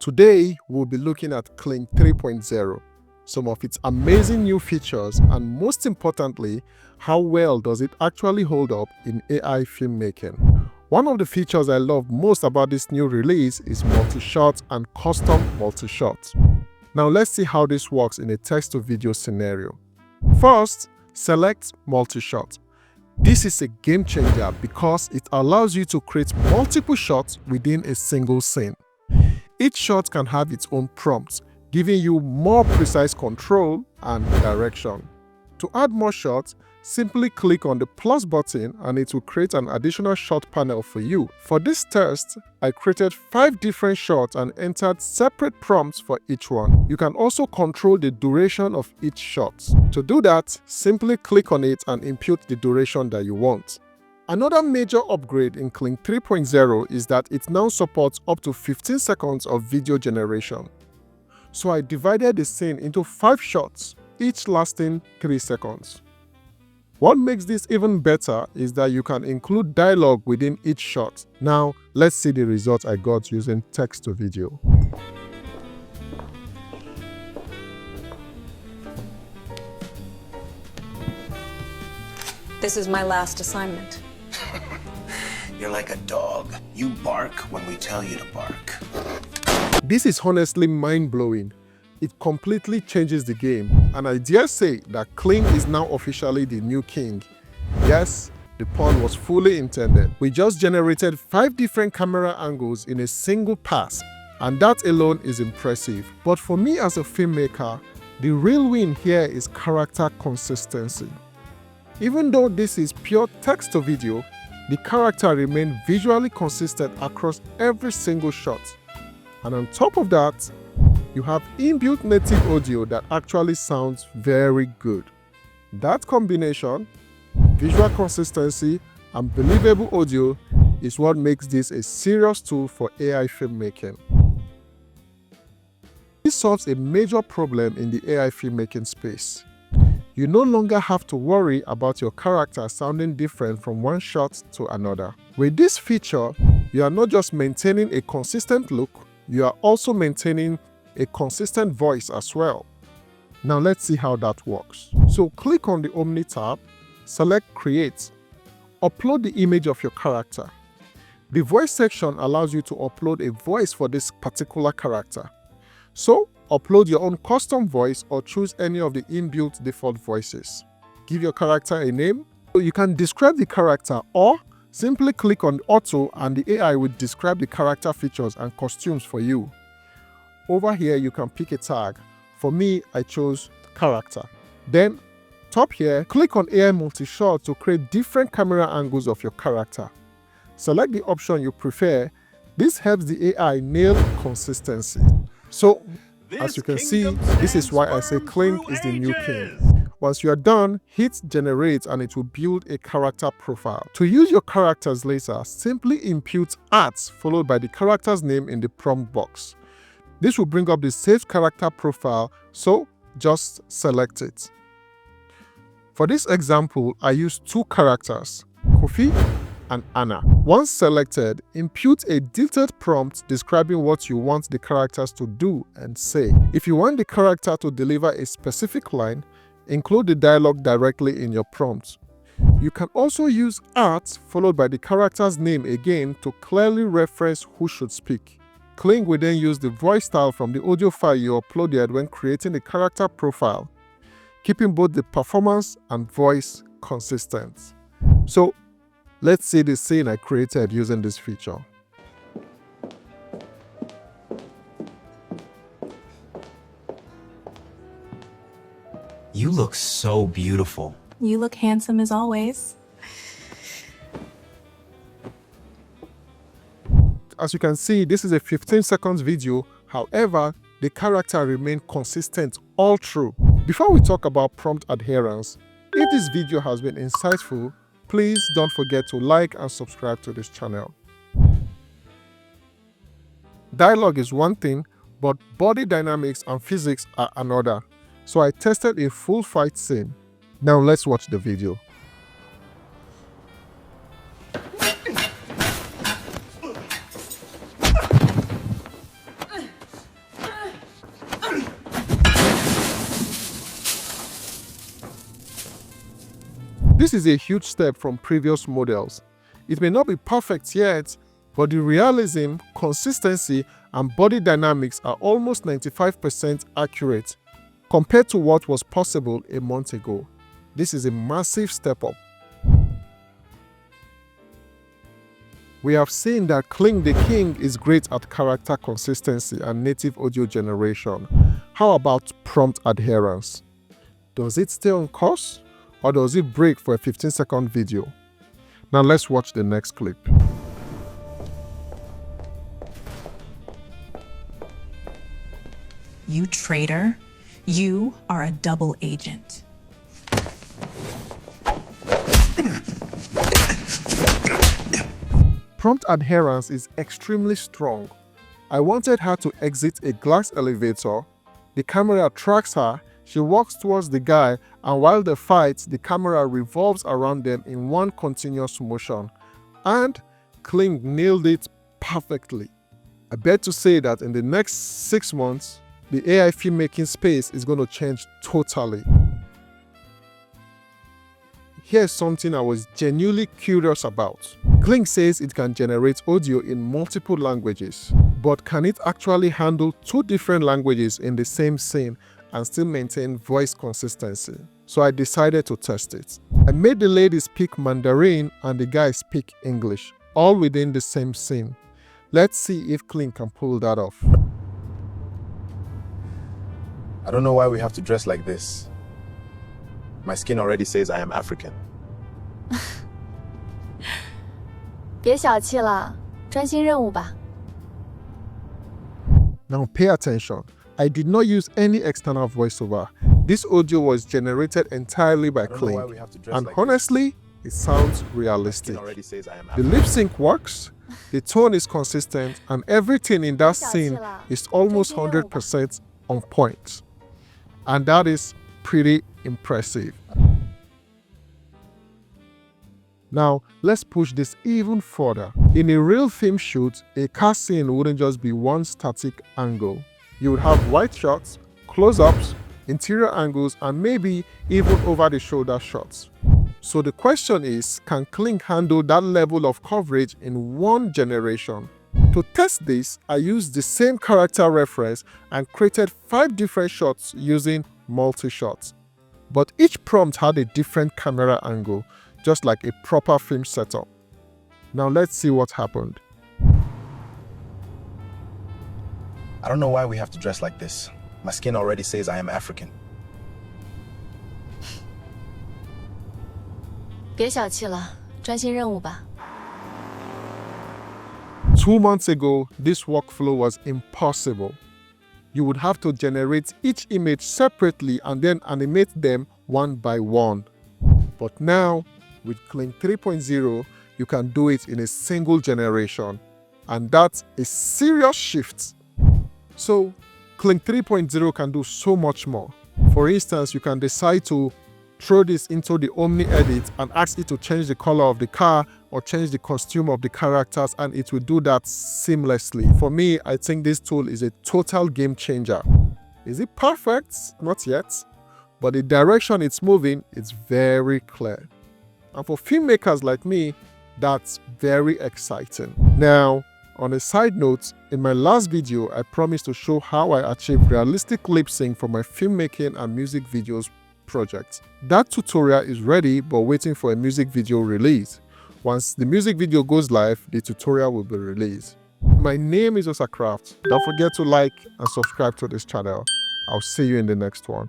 Today, we'll be looking at Kling 3.0, some of its amazing new features, and most importantly, how well does it actually hold up in AI filmmaking. One of the features I love most about this new release is Multishot and custom Multishot. Now let's see how this works in a text-to-video scenario. First, select Multishot. This is a game changer because it allows you to create multiple shots within a single scene. Each shot can have its own prompt, giving you more precise control and direction. To add more shots, simply click on the plus button and it will create an additional shot panel for you. For this test, I created 5 different shots and entered separate prompts for each one. You can also control the duration of each shot. To do that, simply click on it and input the duration that you want. Another major upgrade in Kling 3.0 is that it now supports up to 15 seconds of video generation. So I divided the scene into 5 shots, each lasting 3 seconds. What makes this even better is that you can include dialogue within each shot. Now, let's see the result I got using text to video. This is my last assignment. You're like a dog. You bark when we tell you to bark. This is honestly mind-blowing. It completely changes the game, and I dare say that Kling is now officially the new king. Yes, the pun was fully intended. We just generated 5 different camera angles in a single pass, and that alone is impressive. But for me as a filmmaker, the real win here is character consistency. Even though this is pure text to video, the character remains visually consistent across every single shot. And on top of that, you have inbuilt native audio that actually sounds very good. That combination, visual consistency and believable audio, is what makes this a serious tool for AI filmmaking. This solves a major problem in the AI filmmaking space. You no longer have to worry about your character sounding different from one shot to another. With this feature, you are not just maintaining a consistent look, you are also maintaining a consistent voice as well. Now let's see how that works. So click on the Omni tab, select Create, upload the image of your character. The voice section allows you to upload a voice for this particular character. So upload your own custom voice or choose any of the inbuilt default voices. Give your character a name. You can describe the character or simply click on Auto and the AI will describe the character features and costumes for you. Over here, you can pick a tag. For me, I chose character. Then, top here, click on AI Multishot to create different camera angles of your character. Select the option you prefer. This helps the AI nail consistency. So, as you can see, this is why I say Kling is the new king. Once you are done, hit generate and it will build a character profile. To use your characters later, simply input @ followed by the character's name in the prompt box. This will bring up the saved character profile, so just select it. For this example, I used 2 characters, Kofi and Anna. Once selected, input a detailed prompt describing what you want the characters to do and say. If you want the character to deliver a specific line, include the dialogue directly in your prompt. You can also use @ followed by the character's name again to clearly reference who should speak. Kling will then use the voice style from the audio file you uploaded when creating a character profile, keeping both the performance and voice consistent. So, let's see the scene I created using this feature. You look so beautiful. You look handsome as always. As you can see, this is a 15 seconds video. However, the character remained consistent all through. Before we talk about prompt adherence, if this video has been insightful, please don't forget to like and subscribe to this channel. Dialogue is one thing, but body dynamics and physics are another. So I tested a full fight scene. Now let's watch the video. This is a huge step from previous models. It may not be perfect yet, but the realism, consistency, and body dynamics are almost 95% accurate compared to what was possible a month ago. This is a massive step up. We have seen that Kling the King is great at character consistency and native audio generation. How about prompt adherence? Does it stay on course or does it break for a 15-second video? Now let's watch the next clip. You traitor. You are a double agent. Prompt adherence is extremely strong. I wanted her to exit a glass elevator. The camera tracks her. She walks towards the guy, and while they fight, the camera revolves around them in one continuous motion. And Kling nailed it perfectly. I bet to say that in the next 6 months, the AI filmmaking space is going to change totally. Here's something I was genuinely curious about. Kling says it can generate audio in multiple languages, but can it actually handle 2 different languages in the same scene and still maintain voice consistency? So I decided to test it. I made the lady speak Mandarin and the guy speak English, all within the same scene. Let's see if Kling can pull that off. I don't know why we have to dress like this. My skin already says I am African. 别小气了，专心任务吧。 Now pay attention. I did not use any external voiceover. This audio was generated entirely by Kling. And honestly, it sounds realistic. The lip sync works, the tone is consistent, and everything in that scene is almost 100% on point. And that is pretty impressive. Now, let's push this even further. In a real film shoot, a car scene wouldn't just be one static angle. You would have wide shots, close-ups, interior angles, and maybe even over-the-shoulder shots. So the question is, can Kling handle that level of coverage in one generation? To test this, I used the same character reference and created 5 different shots using Multishot. But each prompt had a different camera angle, just like a proper film setup. Now let's see what happened. I don't know why we have to dress like this. My skin already says I am African. 别小气了，专心任务吧。 2 months ago, this workflow was impossible. You would have to generate each image separately and then animate them one by one. But now, with Kling 3.0, you can do it in a single generation. And that's a serious shift. So, Kling 3.0 can do so much more. For instance, you can decide to throw this into the Omni edit and ask it to change the color of the car or change the costume of the characters, and it will do that seamlessly. For me, I think this tool is a total game changer. Is it perfect? Not yet. But the direction it's moving is very clear. And for filmmakers like me, that's very exciting. Now, on a side note, in my last video, I promised to show how I achieve realistic lip sync for my filmmaking and music videos project. That tutorial is ready but waiting for a music video release. Once the music video goes live, the tutorial will be released. My name is Osacraft. Don't forget to like and subscribe to this channel. I'll see you in the next one.